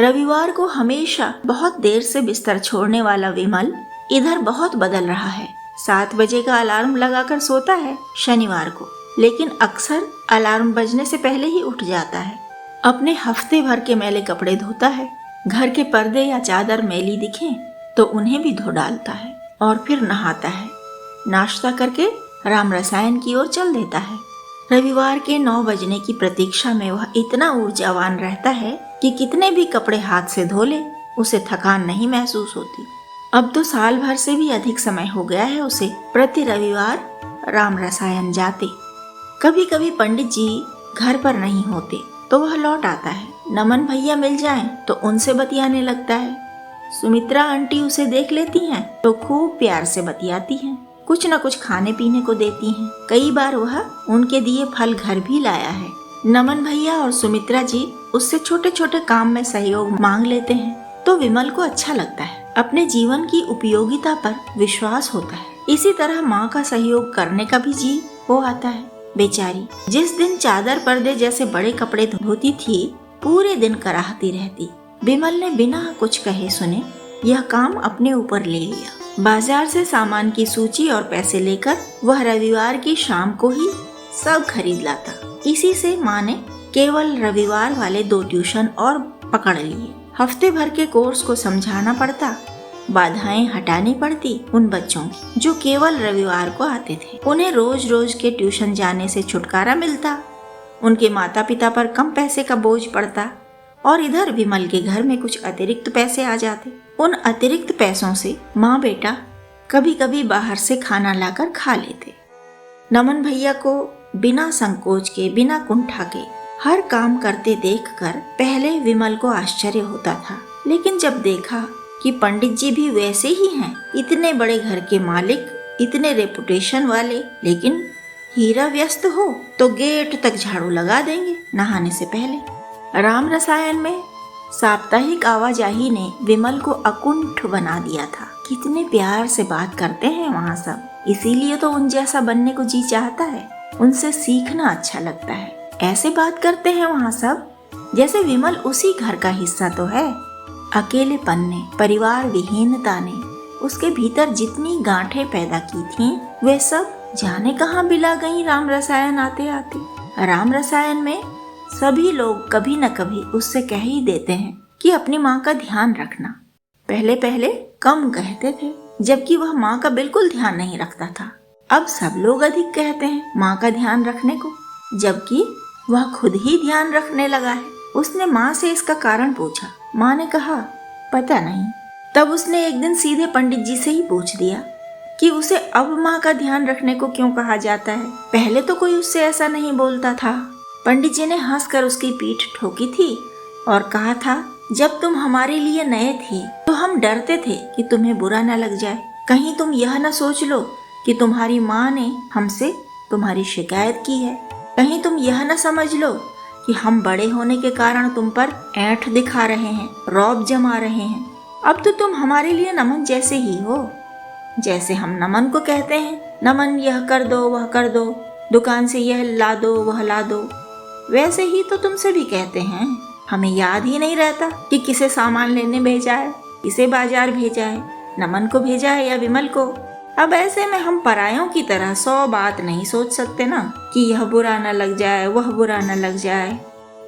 रविवार को हमेशा बहुत देर से बिस्तर छोड़ने वाला विमल इधर बहुत बदल रहा है। 7 बजे का अलार्म लगाकर सोता है शनिवार को, लेकिन अक्सर अलार्म बजने से पहले ही उठ जाता है। अपने हफ्ते भर के मैले कपड़े धोता है। घर के पर्दे या चादर मैली दिखें तो उन्हें भी धो डालता है और फिर नहाता है। नाश्ता करके राम रसायन की ओर चल देता है। रविवार के 9 बजने की प्रतीक्षा में वह इतना ऊर्जावान रहता है कि कितने भी कपड़े हाथ से धो ले उसे थकान नहीं महसूस होती। अब तो साल भर से भी अधिक समय हो गया है उसे प्रति रविवार राम रसायन जाते। कभी कभी पंडित जी घर पर नहीं होते तो वह लौट आता है। नमन भैया मिल जाएं तो उनसे बतियाने लगता है। सुमित्रा आंटी उसे देख लेती हैं तो खूब प्यार से बतियाती हैं, कुछ न कुछ खाने पीने को देती हैं। कई बार वह उनके दिए फल घर भी लाया है। नमन भैया और सुमित्रा जी उससे छोटे छोटे काम में सहयोग मांग लेते हैं तो विमल को अच्छा लगता है। अपने जीवन की उपयोगिता पर विश्वास होता है। इसी तरह माँ का सहयोग करने का भी जी हो आता है। बेचारी जिस दिन चादर पर्दे जैसे बड़े कपड़े धोती थी पूरे दिन कराहती रहती। विमल ने बिना कुछ कहे सुने यह काम अपने ऊपर ले लिया। बाजार से सामान की सूची और पैसे लेकर वह रविवार की शाम को ही सब खरीद लाता। इसी से माँ ने केवल रविवार वाले 2 ट्यूशन और पकड़ लिए। हफ्ते भर के कोर्स को समझाना पड़ता, बाधाएं हटानी पड़ती उन बच्चों की जो केवल रविवार को आते थे। उन्हें रोज रोज के ट्यूशन जाने से छुटकारा मिलता, उनके माता पिता पर कम पैसे का बोझ पड़ता और इधर विमल के घर में कुछ अतिरिक्त पैसे आ जाते। उन अतिरिक्त पैसों से माँ बेटा कभी कभी बाहर से खाना लाकर खा लेते। नमन भैया को बिना संकोच के बिना कुंठा के हर काम करते देखकर पहले विमल को आश्चर्य होता था, लेकिन जब देखा कि पंडित जी भी वैसे ही हैं, इतने बड़े घर के मालिक, इतने रेपुटेशन वाले, लेकिन हीरा व्यस्त हो तो गेट तक झाड़ू लगा देंगे नहाने से पहले। राम रसायन में साप्ताहिक आवाजाही ने विमल को अकुंठ बना दिया था। कितने प्यार से बात करते हैं वहाँ सब, इसीलिए तो उन जैसा बनने को जी चाहता है। उनसे सीखना अच्छा लगता है। ऐसे बात करते हैं वहाँ सब जैसे विमल उसी घर का हिस्सा तो है। अकेलेपन ने, परिवार विहीनता ने उसके भीतर जितनी गांठें पैदा की थीं, वे सब जाने कहाँ बिला गईं राम रसायन आते आते। राम रसायन में सभी लोग कभी न कभी उससे कह ही देते हैं कि अपनी माँ का ध्यान रखना। पहले पहले कम कहते थे, जबकि वह माँ का बिल्कुल ध्यान नहीं रखता था। अब सब लोग अधिक कहते हैं माँ का ध्यान रखने को, जबकि वह खुद ही ध्यान रखने लगा है। उसने माँ से इसका कारण पूछा। माँ ने कहा पता नहीं। तब उसने एक दिन सीधे पंडित जी से ही पूछ दिया कि उसे अब माँ का ध्यान रखने को क्यों कहा जाता है। पहले तो कोई उससे ऐसा नहीं बोलता था। पंडित जी ने हंसकर उसकी पीठ ठोकी थी और कहा था, जब तुम हमारे लिए नए थे तो हम डरते थे कि तुम्हें बुरा न लग जाए। कहीं तुम यह न सोच लो कि तुम्हारी माँ ने हमसे तुम्हारी शिकायत की है। कहीं तुम यह न समझ लो कि हम बड़े होने के कारण तुम पर ऐंठ दिखा रहे हैं, रौब जमा रहे हैं। अब तो तुम हमारे लिए नमन जैसे ही हो। जैसे हम नमन को कहते हैं, नमन यह कर दो वह कर दो, दुकान से यह ला दो वह ला दो, वैसे ही तो तुमसे भी कहते हैं। हमें याद ही नहीं रहता कि किसे सामान लेने भेजा है, किसे बाजार भेजा है, नमन को भेजा है या विमल को। अब ऐसे में हम परायों की तरह 100 बात नहीं सोच सकते ना कि यह बुरा न लग जाए वह बुरा न लग जाए।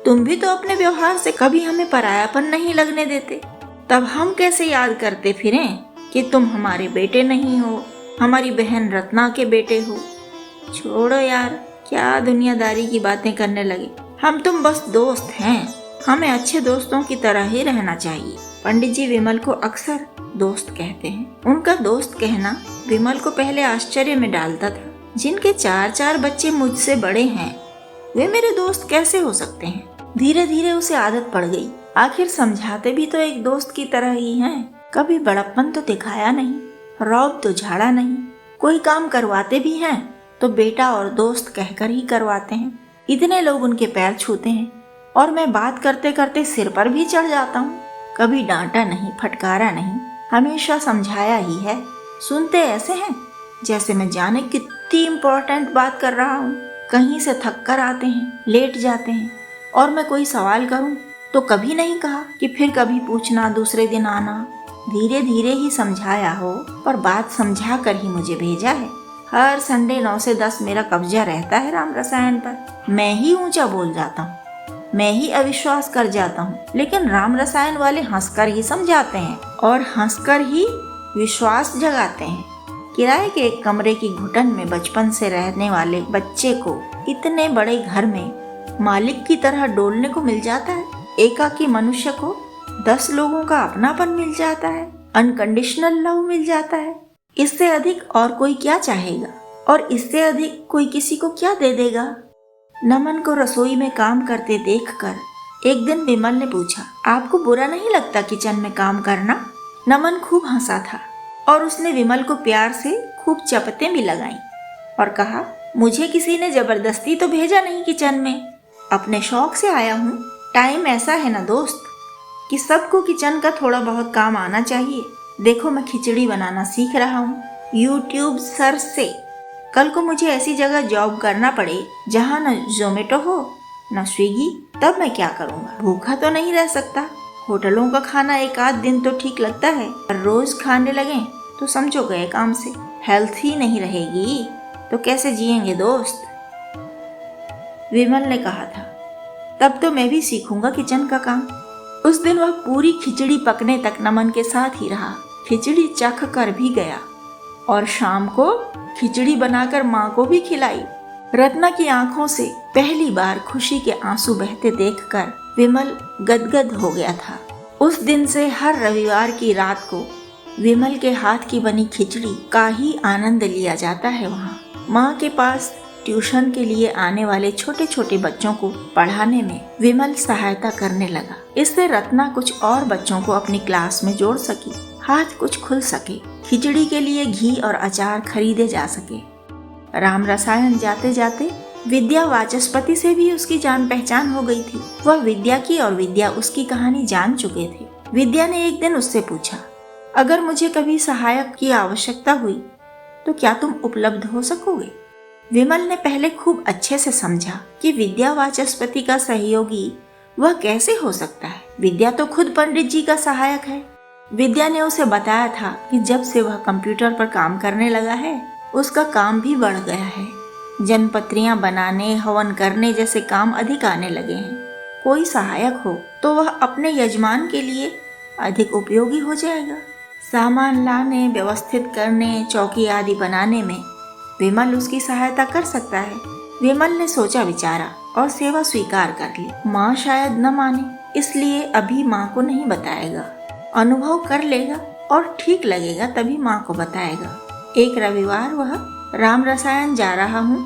तुम भी तो अपने व्यवहार से कभी हमें परायापन नहीं लगने देते। तब हम कैसे याद करते फिरें कि तुम हमारे बेटे नहीं हो, हमारी बहन रत्ना के बेटे हो। छोड़ो यार, क्या दुनियादारी की बातें करने लगे। हम तुम बस दोस्त हैं, हमें अच्छे दोस्तों की तरह ही रहना चाहिए। पंडित जी विमल को अक्सर दोस्त कहते हैं। उनका दोस्त कहना विमल को पहले आश्चर्य में डालता था। जिनके 4-4 बच्चे मुझसे बड़े हैं, वे मेरे दोस्त कैसे हो सकते हैं। धीरे धीरे उसे आदत पड़ गई। आखिर समझाते भी तो एक दोस्त की तरह ही हैं। कभी बड़प्पन तो दिखाया नहीं, रौब तो झाड़ा नहीं। कोई काम करवाते भी हैं तो बेटा और दोस्त कहकर ही करवाते हैं। इतने लोग उनके पैर छूते हैं और मैं बात करते करते सिर पर भी चढ़ जाता हूँ। कभी डांटा नहीं, फटकारा नहीं, हमेशा समझाया ही है। सुनते ऐसे हैं जैसे मैं जाने कितनी इम्पोर्टेंट बात कर रहा हूँ। कहीं से थक कर आते हैं, लेट जाते हैं और मैं कोई सवाल करूँ तो कभी नहीं कहा कि फिर कभी पूछना, दूसरे दिन आना। धीरे धीरे ही समझाया हो, पर बात समझा कर ही मुझे भेजा है। हर संडे 9 से 10 मेरा कब्जा रहता है राम रसायन पर। मैं ही ऊंचा बोल जाता हूँ, मैं ही अविश्वास कर जाता हूँ, लेकिन राम रसायन वाले हंसकर ही समझाते हैं और हंसकर ही विश्वास जगाते हैं। किराए के एक कमरे की घुटन में बचपन से रहने वाले बच्चे को इतने बड़े घर में मालिक की तरह डोलने को मिल जाता है। एकाकी मनुष्य को 10 लोगों का अपनापन मिल जाता है, अनकंडीशनल लव मिल जाता है। इससे अधिक और कोई क्या चाहेगा, और इससे अधिक कोई किसी को क्या दे देगा। नमन को रसोई में काम करते देखकर एक दिन विमल ने पूछा, आपको बुरा नहीं लगता किचन में काम करना? नमन खूब हंसा था और उसने विमल को प्यार से खूब चपतें भी लगाईं और कहा, मुझे किसी ने जबरदस्ती तो भेजा नहीं किचन में, अपने शौक से आया हूँ। टाइम ऐसा है ना दोस्त कि सबको किचन का थोड़ा बहुत काम आना चाहिए। देखो मैं खिचड़ी बनाना सीख रहा हूँ यूट्यूब सर्च से। कल को मुझे ऐसी जगह जॉब करना पड़े जहाँ न जोमेटो हो न स्विगी, तब मैं क्या करूँगा? भूखा तो नहीं रह सकता। होटलों का खाना एक आध दिन तो ठीक लगता है, पर रोज खाने लगे तो समझो गए काम से। हेल्थ ही नहीं रहेगी तो कैसे जिएंगे दोस्त? विमल ने कहा था, तब तो मैं भी सीखूंगा किचन का काम। उस दिन वह पूरी खिचड़ी पकने तक नमन के साथ ही रहा। खिचड़ी चख कर भी गया और शाम को खिचड़ी बनाकर माँ को भी खिलाई। रत्ना की आंखों से पहली बार खुशी के आंसू बहते देखकर विमल गदगद हो गया था। उस दिन से हर रविवार की रात को विमल के हाथ की बनी खिचड़ी का ही आनंद लिया जाता है। वहाँ माँ के पास ट्यूशन के लिए आने वाले छोटे छोटे बच्चों को पढ़ाने में विमल सहायता करने लगा। इससे रत्ना कुछ और बच्चों को अपनी क्लास में जोड़ सकी, हाथ कुछ खुल सके, खिचड़ी के लिए घी और अचार खरीदे जा सके। राम रसायन जाते जाते विद्या वाचस्पति से भी उसकी जान पहचान हो गई थी। वह विद्या की और विद्या उसकी कहानी जान चुके थे। विद्या ने एक दिन उससे पूछा, अगर मुझे कभी सहायक की आवश्यकता हुई तो क्या तुम उपलब्ध हो सकोगे? विमल ने पहले खूब अच्छे से समझा कि विद्या वाचस्पति का सहयोगी वह कैसे हो सकता है। विद्या तो खुद पंडित जी का सहायक है। विद्या ने उसे बताया था कि जब से वह कंप्यूटर पर काम करने लगा है उसका काम भी बढ़ गया है। जनपत्रियां बनाने, हवन करने जैसे काम अधिक आने लगे हैं। कोई सहायक हो तो वह अपने यजमान के लिए अधिक उपयोगी हो जाएगा। सामान लाने, व्यवस्थित करने, चौकी आदि बनाने में विमल उसकी सहायता कर सकता है। विमल ने सोचा विचारा और सेवा स्वीकार कर ली। माँ शायद न माने, इसलिए अभी माँ को नहीं बताएगा। अनुभव कर लेगा और ठीक लगेगा तभी माँ को बताएगा। एक रविवार वह राम रसायन जा रहा हूँ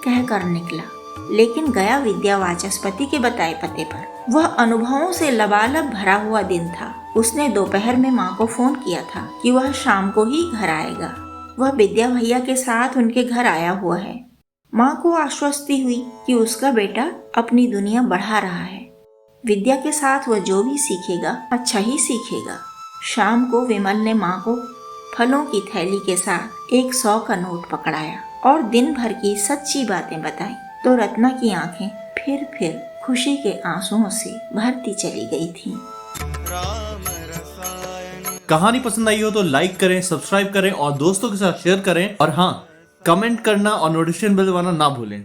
कहकर निकला, लेकिन गया विद्या वाचस्पति के बताए पते पर। वह अनुभवों से लबालब भरा हुआ दिन था। उसने दोपहर में माँ को फोन किया था कि वह शाम को ही घर आएगा। वह विद्या भैया के साथ उनके घर आया हुआ है। माँ को आश्वस्ति हुई कि उसका बेटा अपनी दुनिया बढ़ा रहा है। विद्या के साथ वह जो भी सीखेगा अच्छा ही सीखेगा। शाम को विमल ने माँ को फलों की थैली के साथ 100 का नोट पकड़ाया और दिन भर की सच्ची बातें बताई तो रत्ना की आंखें फिर खुशी के आंसुओं से भरती चली गई थीं। कहानी पसंद आई हो तो लाइक करें, सब्सक्राइब करें और दोस्तों के साथ शेयर करें। और हाँ, कमेंट करना और नोटिफिकेशन बेल दबाना ना भूलें।